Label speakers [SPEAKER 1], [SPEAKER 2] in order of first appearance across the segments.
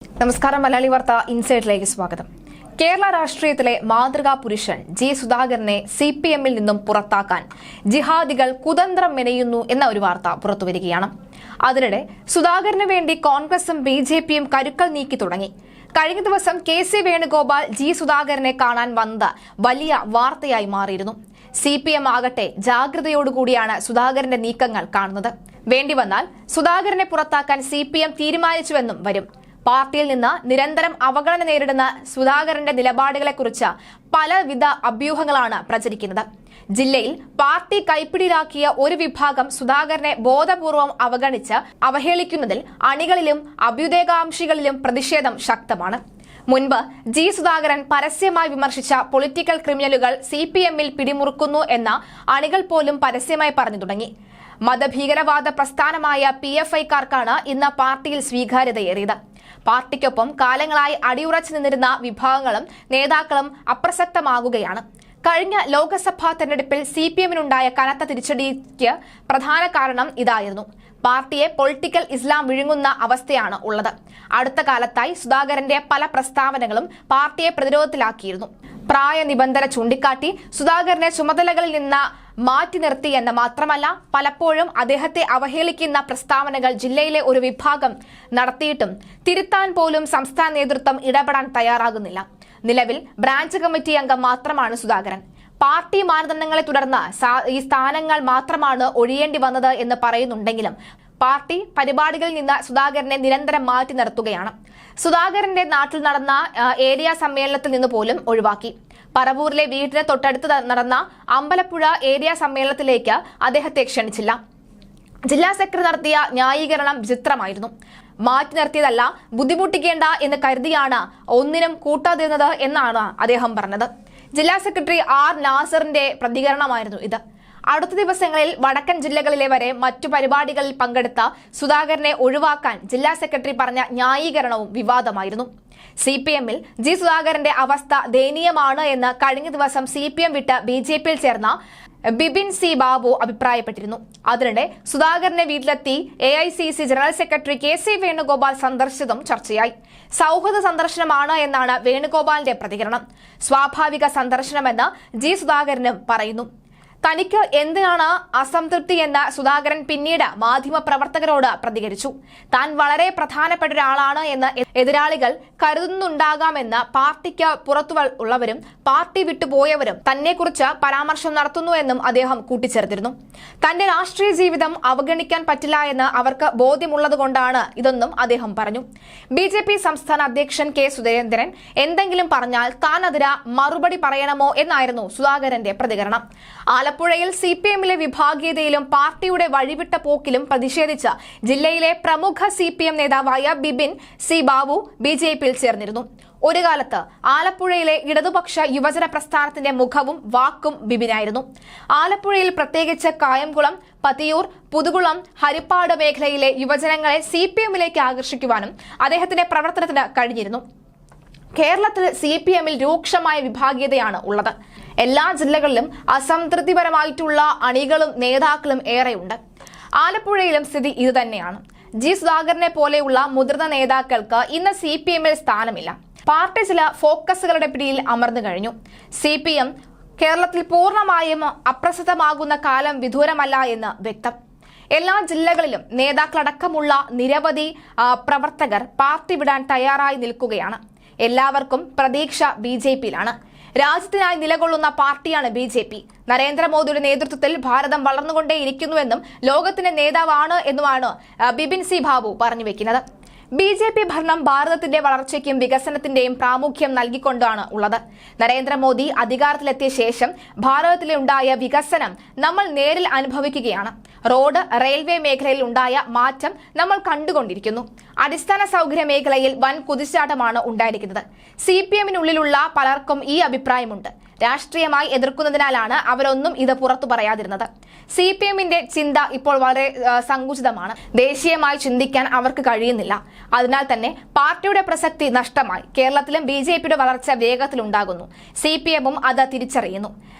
[SPEAKER 1] നമസ്കാരം. മലയാളി വാർത്ത ഇൻസൈഡിലേക്ക് സ്വാഗതം. കേരള രാഷ്ട്രീയത്തിലെ മാതൃകാ പുരുഷൻ ജി സുധാകരനെ സിപിഎമ്മിൽ നിന്നും പുറത്താക്കാൻ ജിഹാദികൾ കുതന്ത്രം മെനയുന്നു എന്ന ഒരു വാർത്ത പുറത്തുവരികയാണ്. അതിനിടെ സുധാകരന് വേണ്ടി കോൺഗ്രസും ബിജെപിയും കരുക്കൾ നീക്കി തുടങ്ങി. കഴിഞ്ഞ ദിവസം കെ.സി. വേണുഗോപാൽ ജി സുധാകരനെ കാണാൻ വന്നത് വലിയ വാർത്തയായി മാറിയിരുന്നു. സിപിഎം ആകട്ടെ ജാഗ്രതയോടുകൂടിയാണ് സുധാകരന്റെ നീക്കങ്ങൾ കാണുന്നത്. വേണ്ടിവന്നാൽ സുധാകരനെ പുറത്താക്കാൻ സിപിഎം തീരുമാനിച്ചുവെന്നും വരും. പാർട്ടിയിൽ നിന്ന് നിരന്തരം അവഗണന നേരിടുന്ന സുധാകരന്റെ നിലപാടുകളെക്കുറിച്ച് പലവിധ അഭ്യൂഹങ്ങളാണ് പ്രചരിക്കുന്നത്. ജില്ലയിൽ പാർട്ടി കൈപ്പിടിയിലാക്കിയ ഒരു വിഭാഗം സുധാകരനെ ബോധപൂർവം അവഗണിച്ച് അവഹേളിക്കുന്നതിൽ അണികളിലും അഭ്യുദയകാംക്ഷികളിലും പ്രതിഷേധം ശക്തമാണ്. മുൻപ് ജി സുധാകരൻ പരസ്യമായി വിമർശിച്ച പൊളിറ്റിക്കൽ ക്രിമിനലുകൾ സിപിഎമ്മിൽ പിടിമുറുക്കുന്നു എന്ന അണികൾ പോലും പരസ്യമായി പറഞ്ഞു തുടങ്ങി. മതഭീകരവാദ പ്രസ്ഥാനമായ PFIക്കാർക്കാണ് ഇന്ന് പാർട്ടിയിൽ സ്വീകാര്യതയേറിയത്. പാർട്ടിക്കൊപ്പം കാലങ്ങളായി അടിയുറച്ചു നിന്നിരുന്ന വിഭാഗങ്ങളും നേതാക്കളും അപ്രസക്തമാകുകയാണ്. കഴിഞ്ഞ ലോക്സഭാ തെരഞ്ഞെടുപ്പിൽ സിപിഎമ്മിനുണ്ടായ കനത്ത തിരിച്ചടിക്ക് പ്രധാന കാരണം ഇതായിരുന്നു. പാർട്ടിയെ പൊളിറ്റിക്കൽ ഇസ്ലാം വിഴുങ്ങുന്ന അവസ്ഥയാണ് ഉള്ളത്. അടുത്ത കാലത്തായി സുധാകരന്റെ പല പ്രസ്താവനകളും പാർട്ടിയെ പ്രതിരോധത്തിലാക്കിയിരുന്നു. പ്രായ നിബന്ധന ചൂണ്ടിക്കാട്ടി സുധാകരനെ ചുമതലകളിൽ നിന്ന് മാറ്റി നിർത്തി എന്ന് മാത്രമല്ല, പലപ്പോഴും അദ്ദേഹത്തെ അവഹേളിക്കുന്ന പ്രസ്താവനകൾ ജില്ലയിലെ ഒരു വിഭാഗം നടത്തിയിട്ടും തിരുത്താൻ പോലും സംസ്ഥാന നേതൃത്വം ഇടപെടാൻ തയ്യാറാകുന്നില്ല. നിലവിൽ ബ്രാഞ്ച് കമ്മിറ്റി അംഗം മാത്രമാണ് സുധാകരൻ. പാർട്ടി മാനദണ്ഡങ്ങളെ തുടർന്ന് ഈ സ്ഥാനങ്ങൾ മാത്രമാണ് ഒഴിയേണ്ടി വന്നത് എന്ന് പറയുന്നുണ്ടെങ്കിലും പാർട്ടി പരിപാടികളിൽ നിന്ന് സുധാകരനെ നിരന്തരം മാറ്റി നിർത്തുകയാണ്. സുധാകരന്റെ നാട്ടിൽ നടന്ന ഏരിയ സമ്മേളനത്തിൽ നിന്ന് പോലും ഒഴിവാക്കി. പറവൂരിലെ വീടിന് തൊട്ടടുത്ത് നടന്ന അമ്പലപ്പുഴ ഏരിയ സമ്മേളനത്തിലേക്ക് അദ്ദേഹത്തെ ക്ഷണിച്ചില്ല. ജില്ലാ സെക്രട്ടറി നടത്തിയ ന്യായീകരണം വിചിത്രമായിരുന്നു. മാറ്റി നിർത്തിയതല്ല, ബുദ്ധിമുട്ടിക്കേണ്ട എന്ന് കരുതിയാണ് ഒന്നിനും കൂട്ടാതിരുന്നത് എന്നാണ് അദ്ദേഹം പറഞ്ഞത്. ജില്ലാ സെക്രട്ടറി R. നാസറിന്റെ പ്രതികരണമായിരുന്നു ഇത്. അടുത്ത ദിവസങ്ങളിൽ വടക്കൻ ജില്ലകളിലെ വരെ മറ്റു പരിപാടികളിൽ പങ്കെടുത്ത സുധാകരനെ ഒഴിവാക്കാൻ ജില്ലാ സെക്രട്ടറി പറഞ്ഞ ന്യായീകരണവും വിവാദമായിരുന്നു. സിപിഎമ്മിൽ ജി സുധാകരന്റെ അവസ്ഥ ദയനീയമാണ് എന്ന് കഴിഞ്ഞ ദിവസം സിപിഎം വിട്ട് ബിജെപിയിൽ ചേർന്ന ബിപിൻ സി ബാബു അഭിപ്രായപ്പെട്ടിരുന്നു. അതിനിടെ സുധാകരനെ വീട്ടിലെത്തി AICC general secretary KC. Venugopal സന്ദർശിച്ചതും ചർച്ചയായി. സൗഹൃദ സന്ദർശനമാണ് എന്നാണ് വേണുഗോപാലിന്റെ പ്രതികരണം. സ്വാഭാവിക സന്ദർശനമെന്ന് ജി സുധാകരനും പറയുന്നു. തനിക്ക് എന്തിനാണ് അസംതൃപ്തി എന്ന് സുധാകരൻ പിന്നീട് മാധ്യമപ്രവർത്തകരോട് പ്രതികരിച്ചു. താൻ വളരെ പ്രധാനപ്പെട്ട ഒരാളാണ് എന്ന് എതിരാളികൾ കരുതുന്നുണ്ടാകാമെന്ന് പാർട്ടിക്ക് പുറത്തു ഉള്ളവരും പാർട്ടി വിട്ടുപോയവരും തന്നെക്കുറിച്ച് പരാമർശം നടത്തുന്നു എന്നും അദ്ദേഹം കൂട്ടിച്ചേർത്തിരുന്നു. തന്റെ രാഷ്ട്രീയ ജീവിതം അവഗണിക്കാൻ പറ്റില്ല എന്ന് അവർക്ക് ബോധ്യമുള്ളതുകൊണ്ടാണ് ഇതെന്നും അദ്ദേഹം പറഞ്ഞു. BJP സംസ്ഥാന അധ്യക്ഷൻ കെ. സുരേന്ദ്രൻ എന്തെങ്കിലും പറഞ്ഞാൽ താൻ അതിന് മറുപടി പറയണമോ എന്നായിരുന്നു സുധാകരന്റെ പ്രതികരണം. ആലപ്പുഴയിൽ സിപിഎമ്മിലെ വിഭാഗീയതയിലും പാർട്ടിയുടെ വഴിവിട്ട പോക്കിലും പ്രതിഷേധിച്ച് ജില്ലയിലെ പ്രമുഖ സിപിഎം നേതാവായ ബിപിൻ സി ബാബു ബിജെപിയിൽ ചേർന്നിരുന്നു. ഒരു കാലത്ത് ആലപ്പുഴയിലെ ഇടതുപക്ഷ യുവജന പ്രസ്ഥാനത്തിന്റെ മുഖവും വാക്കും ബിപിനായിരുന്നു. ആലപ്പുഴയിൽ പ്രത്യേകിച്ച് കായംകുളം, പതിയൂർ, പുതുകുളം, ഹരിപ്പാട് മേഖലയിലെ യുവജനങ്ങളെ സിപിഎമ്മിലേക്ക് ആകർഷിക്കുവാനും അദ്ദേഹത്തിന്റെ പ്രവർത്തനത്തിന് കഴിഞ്ഞിരുന്നു. കേരളത്തിൽ സിപിഎമ്മിൽ രൂക്ഷമായ വിഭാഗീയതയാണ് ഉള്ളത്. എല്ലാ ജില്ലകളിലും അസംതൃപ്തിപരമായിട്ടുള്ള അണികളും നേതാക്കളും ഏറെയുണ്ട്. ആലപ്പുഴയിലും സ്ഥിതി ഇതുതന്നെയാണ്. ജി സുധാകരനെ പോലെയുള്ള മുതിർന്ന നേതാക്കൾക്ക് ഇന്ന് സിപിഎമ്മിൽ സ്ഥാനമില്ല. പാർട്ടി ചില ഫോക്കസുകളുടെ പിടിയിൽ അമർന്നു കഴിഞ്ഞു. സിപിഎം കേരളത്തിൽ പൂർണ്ണമായും അപ്രസക്തമാകുന്ന കാലം വിദൂരമല്ല എന്ന് വ്യക്തം. എല്ലാ ജില്ലകളിലും നേതാക്കളടക്കമുള്ള നിരവധി പ്രവർത്തകർ പാർട്ടി വിടാൻ തയ്യാറായി നിൽക്കുകയാണ്. എല്ലാവർക്കും പ്രതീക്ഷ BJPയിലാണ്. രാജ്യത്തിനായി നിലകൊള്ളുന്ന പാർട്ടിയാണ് BJP. നരേന്ദ്രമോദിയുടെ നേതൃത്വത്തിൽ ഭാരതം വളർന്നുകൊണ്ടേയിരിക്കുന്നുവെന്നും ലോകത്തിന്റെ നേതാവാണ് എന്നുമാണ് ബിപിൻ സി ബാബു പറഞ്ഞു വെക്കുന്നത്. BJP ഭരണം ഭാരതത്തിന്റെ വളർച്ചയ്ക്കും വികസനത്തിന്റെയും പ്രാമുഖ്യം നൽകിക്കൊണ്ടാണ് ഉള്ളത്. നരേന്ദ്രമോദി അധികാരത്തിലെത്തിയ ശേഷം ഭാരതത്തിലെ ഉണ്ടായ വികസനം നമ്മൾ നേരിൽ അനുഭവിക്കുകയാണ്. റോഡ്, റെയിൽവേ മേഖലയിൽ ഉണ്ടായ മാറ്റം നമ്മൾ കണ്ടുകൊണ്ടിരിക്കുന്നു. അടിസ്ഥാന സൗകര്യ മേഖലയിൽ വൻ കുതിച്ചാട്ടമാണ് ഉണ്ടായിരിക്കുന്നത്. സിപിഎമ്മിനുള്ളിലുള്ള പലർക്കും ഈ അഭിപ്രായമുണ്ട്. രാഷ്ട്രീയമായി എതിർക്കുന്നതിനാലാണ് അവരൊന്നും ഇത് പുറത്തു പറയാതിരുന്നത്. സിപിഎമ്മിന്റെ ചിന്ത ഇപ്പോൾ വളരെ സങ്കുചിതമാണ്. ദേശീയമായി ചിന്തിക്കാൻ അവർക്ക് കഴിയുന്നില്ല. അതിനാൽ തന്നെ പാർട്ടിയുടെ പ്രസക്തി നഷ്ടമായി. കേരളത്തിലും BJPയുടെ വളർച്ച വേഗത്തിലുണ്ടാകുന്നു. സിപിഎമ്മും അത് തിരിച്ചറിയുന്നു.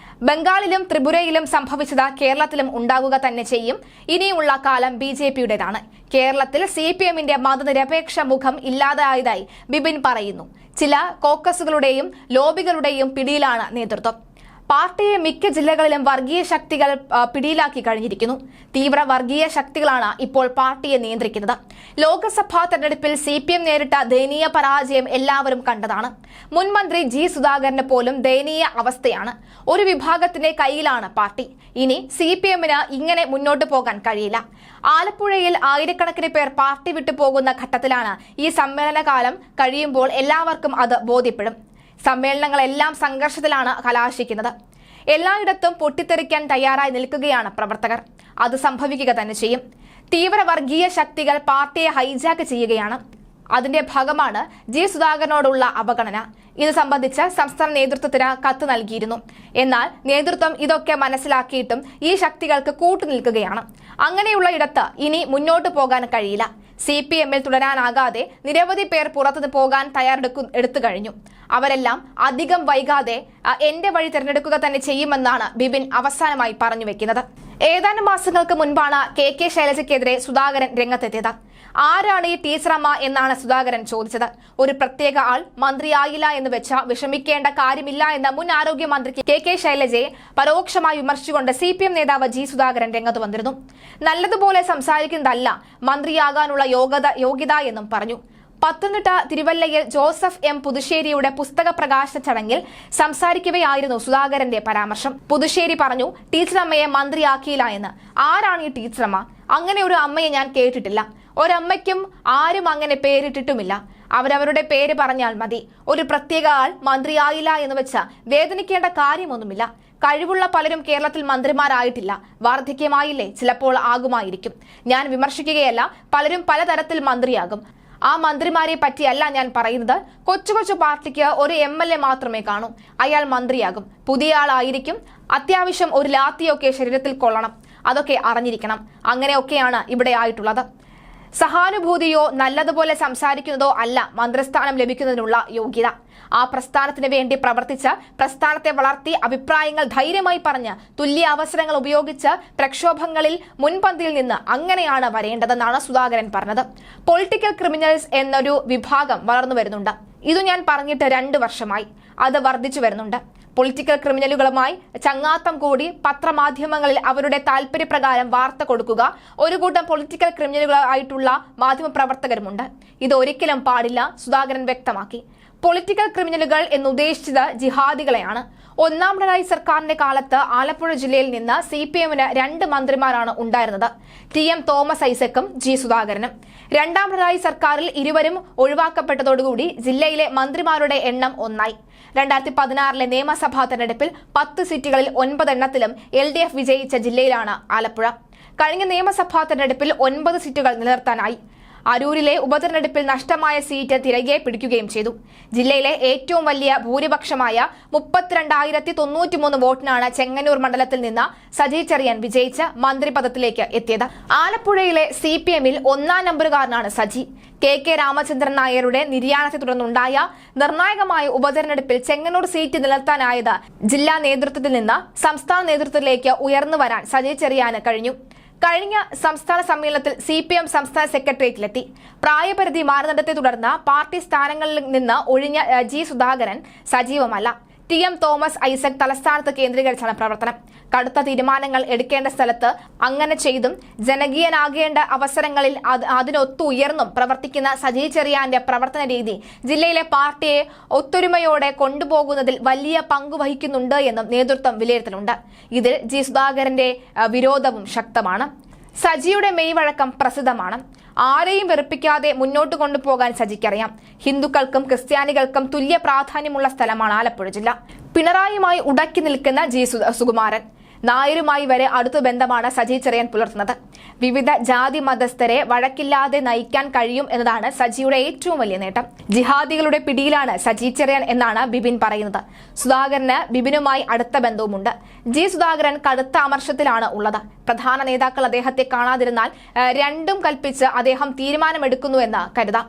[SPEAKER 1] ബംഗാളിലും ത്രിപുരയിലും സംഭവിച്ചത് കേരളത്തിലും ഉണ്ടാകുക തന്നെ ചെയ്യും. ഇനിയുള്ള കാലം BJPയുടേതാണ്. കേരളത്തിൽ CPMന്റെ മതനിരപേക്ഷ മുഖം ഇല്ലാതായതായി ബിബിൻ പറയുന്നു. ചില കോക്കസുകളുടെയും ലോബികളുടെയും പിടിയിലാണ് നേതൃത്വം. പാർട്ടിയെ മിക്ക ജില്ലകളിലും വർഗീയ ശക്തികൾ പിടിയിലാക്കി കഴിഞ്ഞിരിക്കുന്നു. തീവ്ര വർഗീയ ശക്തികളാണ് ഇപ്പോൾ പാർട്ടിയെ നിയന്ത്രിക്കുന്നത്. ലോക്സഭാ തെരഞ്ഞെടുപ്പിൽ CPM നേരിട്ട ദയനീയ പരാജയം എല്ലാവരും കണ്ടതാണ്. മുൻ മന്ത്രി G സുധാകരന് പോലും ദയനീയ അവസ്ഥയാണ്. ഒരു വിഭാഗത്തിന്റെ കയ്യിലാണ് പാർട്ടി. ഇനി CPMന് ഇങ്ങനെ മുന്നോട്ട് പോകാൻ കഴിയില്ല. ആലപ്പുഴയിൽ ആയിരക്കണക്കിന് പേർ പാർട്ടി വിട്ടു പോകുന്ന ഘട്ടത്തിലാണ് ഈ സമ്മേളനകാലം കഴിയുമ്പോൾ എല്ലാവർക്കും അത് ബോധ്യപ്പെടും. സമ്മേളനങ്ങളെല്ലാം സംഘർഷത്തിലാണ് കലാശിക്കുന്നത്. എല്ലായിടത്തും പൊട്ടിത്തെറിക്കാൻ തയ്യാറായി നിൽക്കുകയാണ് പ്രവർത്തകർ. അത് സംഭവിക്കുക തന്നെ ചെയ്യും. തീവ്ര വർഗീയ ശക്തികൾ പാർട്ടിയെ ഹൈജാക്ക് ചെയ്യുകയാണ്. അതിന്റെ ഭാഗമാണ് G സുധാകരനോടുള്ള അവഗണന. ഇത് സംബന്ധിച്ച് സംസ്ഥാന നേതൃത്വത്തിന് കത്ത് നൽകിയിരുന്നു. എന്നാൽ നേതൃത്വം ഇതൊക്കെ മനസ്സിലാക്കിയിട്ടും ഈ ശക്തികൾക്ക് കൂട്ടുനിൽക്കുകയാണ്. അങ്ങനെയുള്ള ഇടത്ത് ഇനി മുന്നോട്ട് പോകാൻ കഴിയില്ല. CPMൽ തുടരാനാകാതെ നിരവധി പേർ പുറത്തു പോകാൻ തയ്യാറെടുത്തു കഴിഞ്ഞു. അവരെല്ലാം അധികം വൈകാതെ എന്റെ വഴി തിരഞ്ഞെടുക്കുക തന്നെ ചെയ്യുമെന്നാണ് ബിബിൻ അവസാനമായി പറഞ്ഞു വെക്കുന്നത്. ഏതാനും മാസങ്ങൾക്ക് മുൻപാണ് KK ശൈലജയ്ക്കെതിരെ സുധാകരൻ രംഗത്തെത്തിയത്. ആരാണ് ഈ ടീച്ചറമ്മ എന്നാണ് സുധാകരൻ ചോദിച്ചത്. ഒരു പ്രത്യേക ആൾ മന്ത്രിയായില്ല എന്ന് വെച്ച വിഷമിക്കേണ്ട കാര്യമില്ല എന്ന മുൻ ആരോഗ്യമന്ത്രി KK ശൈലജയെ പരോക്ഷമായി വിമർശിച്ചുകൊണ്ട് CPM നേതാവ് G സുധാകരൻ രംഗത്ത് വന്നിരുന്നു. നല്ലതുപോലെ സംസാരിക്കുന്നതല്ല മന്ത്രിയാകാനുള്ള യോഗ്യത എന്നും പറഞ്ഞു. പത്തനംതിട്ട തിരുവല്ലയിൽ ജോസഫ് M പുതുശ്ശേരിയുടെ പുസ്തക പ്രകാശന ചടങ്ങിൽ സംസാരിക്കവെയായിരുന്നു സുധാകരന്റെ പരാമർശം. പുതുശ്ശേരി പറഞ്ഞു, ടീച്ചറമ്മയെ മന്ത്രിയാക്കിയില്ല എന്ന്. ആരാണ് ഈ ടീച്ചറമ്മ? അങ്ങനെ ഒരു അമ്മയെ ഞാൻ കേട്ടിട്ടില്ല. ഒരമ്മയ്ക്കും ആരും അങ്ങനെ പേരിട്ടിട്ടുമില്ല. അവരവരുടെ പേര് പറഞ്ഞാൽ മതി. ഒരു പ്രത്യേക ആൾ മന്ത്രിയായില്ല എന്ന് വെച്ച് വേദനിക്കേണ്ട കാര്യമൊന്നുമില്ല. കഴിവുള്ള പലരും കേരളത്തിൽ മന്ത്രിമാരായിട്ടില്ല. വാർദ്ധക്യമായില്ലേ? ചിലപ്പോൾ ആകുമായിരിക്കും. ഞാൻ വിമർശിക്കുകയല്ല. പലരും പലതരത്തിൽ മന്ത്രിയാകും. ആ മന്ത്രിമാരെ പറ്റിയല്ല ഞാൻ പറയുന്നത്. കൊച്ചു കൊച്ചു പാർട്ടിക്ക് ഒരു MLA മാത്രമേ കാണൂ. അയാൾ മന്ത്രിയാകും. പുതിയ ആളായിരിക്കും. അത്യാവശ്യം ഒരു ലാത്തിയൊക്കെ ശരീരത്തിൽ കൊള്ളണം. അതൊക്കെ അറിഞ്ഞിരിക്കണം. അങ്ങനെയൊക്കെയാണ് ഇവിടെ ആയിട്ടുള്ളത്. സഹാനുഭൂതിയോ നല്ലതുപോലെ സംസാരിക്കുന്നതോ അല്ല മന്ത്രിസ്ഥാനം ലഭിക്കുന്നതിനുള്ള യോഗ്യത. ആ പ്രസ്ഥാനത്തിന് വേണ്ടി പ്രവർത്തിച്ച് പ്രസ്ഥാനത്തെ വളർത്തി അഭിപ്രായങ്ങൾ ധൈര്യമായി പറഞ്ഞ് തുല്യ അവസരങ്ങൾ ഉപയോഗിച്ച് പ്രക്ഷോഭങ്ങളിൽ മുൻപന്തിയിൽ നിന്ന് അങ്ങനെയാണ് വരേണ്ടതെന്നാണ് സുധാകരൻ പറഞ്ഞത്. പൊളിറ്റിക്കൽ ക്രിമിനൽസ് എന്നൊരു വിഭാഗം വളർന്നു വരുന്നുണ്ട്. ഇത് ഞാൻ പറഞ്ഞിട്ട് 2 വർഷമായി. അത് വർദ്ധിച്ചു വരുന്നുണ്ട്. പൊളിറ്റിക്കൽ ക്രിമിനലുകളുമായി ചങ്ങാത്തം കൂടി പത്രമാധ്യമങ്ങളിൽ അവരുടെ താല്പര്യപ്രകാരം വാർത്ത കൊടുക്കുക. ഒരു കൂട്ടം പൊളിറ്റിക്കൽ ക്രിമിനലുകളായിട്ടുള്ള മാധ്യമപ്രവർത്തകരുമുണ്ട്. ഇത് ഒരിക്കലും പാടില്ല, സുധാകരൻ വ്യക്തമാക്കി. പൊളിറ്റിക്കൽ ക്രിമിനലുകൾ എന്നുദ്ദേശിച്ചത് ജിഹാദികളെയാണ്. ഒന്നാം പിണറായി സർക്കാരിന്റെ കാലത്ത് ആലപ്പുഴ ജില്ലയിൽ നിന്ന് CPMന് 2 മന്ത്രിമാരാണ് ഉണ്ടായിരുന്നത്. TM തോമസ് ഐസക്കും G സുധാകരനും. രണ്ടാം പിണറായി സർക്കാരിൽ ഇരുവരും ഒഴിവാക്കപ്പെട്ടതോടുകൂടി ജില്ലയിലെ മന്ത്രിമാരുടെ എണ്ണം 1 ആയി. 2016 നിയമസഭാ തെരഞ്ഞെടുപ്പിൽ 10 സീറ്റുകളിൽ 9 എണ്ണത്തിലും LDF വിജയിച്ച ജില്ലയിലാണ് ആലപ്പുഴ. കഴിഞ്ഞ നിയമസഭാ തെരഞ്ഞെടുപ്പിൽ 9 സീറ്റുകൾ നിലനിർത്താനായി. അരൂരിലെ ഉപതെരഞ്ഞെടുപ്പിൽ നഷ്ടമായ സീറ്റ് തിരികെ പിടിക്കുകയും ചെയ്തു. ജില്ലയിലെ ഏറ്റവും വലിയ ഭൂരിപക്ഷമായ 32,093 വോട്ടിനാണ് ചെങ്ങന്നൂർ മണ്ഡലത്തിൽ നിന്ന് സജി ചെറിയാൻ വിജയിച്ച് മന്ത്രിപദത്തിലേക്ക് എത്തിയത്. ആലപ്പുഴയിലെ CPMൽ 1-ാം നമ്പറുകാരനാണ് സജി. KK രാമചന്ദ്രൻ നായരുടെ നിര്യാണത്തെ തുടർന്നുണ്ടായ നിർണായകമായ ഉപതെരഞ്ഞെടുപ്പിൽ ചെങ്ങന്നൂർ സീറ്റ് നിലനിർത്താനായത് ജില്ലാ നേതൃത്വത്തിൽ നിന്ന് സംസ്ഥാന നേതൃത്വത്തിലേക്ക് ഉയർന്നു വരാൻ സജി ചെറിയാന് കഴിഞ്ഞു. കഴിഞ്ഞ സംസ്ഥാന സമ്മേളനത്തിൽ CPM സംസ്ഥാന സെക്രട്ടേറിയറ്റിലെത്തി. പ്രായപരിധി മാനദണ്ഡത്തെ തുടർന്ന് പാർട്ടി സ്ഥാനങ്ങളിൽ നിന്ന് ഒഴിഞ്ഞ G സുധാകരൻ സജീവമല്ല. TM തോമസ് ഐസക് തലസ്ഥാനത്ത് കേന്ദ്രീകരിച്ചാണ് പ്രവർത്തനം. കടുത്ത തീരുമാനങ്ങൾ എടുക്കേണ്ട സ്ഥലത്ത് അങ്ങനെ ചെയ്തും ജനകീയനാകേണ്ട അവസരങ്ങളിൽ അതിനൊത്തുയർന്നും പ്രവർത്തിക്കുന്ന സജി ചെറിയാന്റെ പ്രവർത്തന രീതി ജില്ലയിലെ പാർട്ടിയെ ഒത്തൊരുമയോടെ കൊണ്ടുപോകുന്നതിൽ വലിയ പങ്ക് വഹിക്കുന്നുണ്ട് എന്നും നേതൃത്വം വിലയിരുത്തലുണ്ട്. ഇതിൽ G സുധാകരന്റെ വിരോധവും ശക്തമാണ്. സജിയുടെ മെയ്വഴക്കം പ്രസിദ്ധമാണ്. ആരെയും വെറുപ്പിക്കാതെ മുന്നോട്ട് കൊണ്ടുപോകാൻ സജിക്കറിയാം. ഹിന്ദുക്കൾക്കും ക്രിസ്ത്യാനികൾക്കും തുല്യ പ്രാധാന്യമുള്ള സ്ഥലമാണ് ആലപ്പുഴ ജില്ല. പിണറായിയുമായി ഉടക്കി നിൽക്കുന്ന G സുകുമാരൻ നായരുമായി വരെ അടുത്ത ബന്ധമാണ് സജി ചെറിയാൻ പുലർത്തുന്നത്. വിവിധ ജാതി മതസ്ഥരെ വഴക്കില്ലാതെ നയിക്കാൻ കഴിയും എന്നതാണ് സജിയുടെ ഏറ്റവും വലിയ നേട്ടം. ജിഹാദികളുടെ പിടിയിലാണ് സജി ചെറിയാൻ എന്നാണ് ബിബിൻ പറയുന്നത്. സുധാകരന് ബിബിനുമായി അടുത്ത ബന്ധവുമുണ്ട്. G സുധാകരൻ കടുത്ത അമർഷത്തിലാണ് ഉള്ളത്. പ്രധാന നേതാക്കൾ അദ്ദേഹത്തെ കാണാതിരുന്നാൽ രണ്ടും കൽപ്പിച്ച് അദ്ദേഹം തീരുമാനമെടുക്കുന്നുവെന്ന് കരുതാം.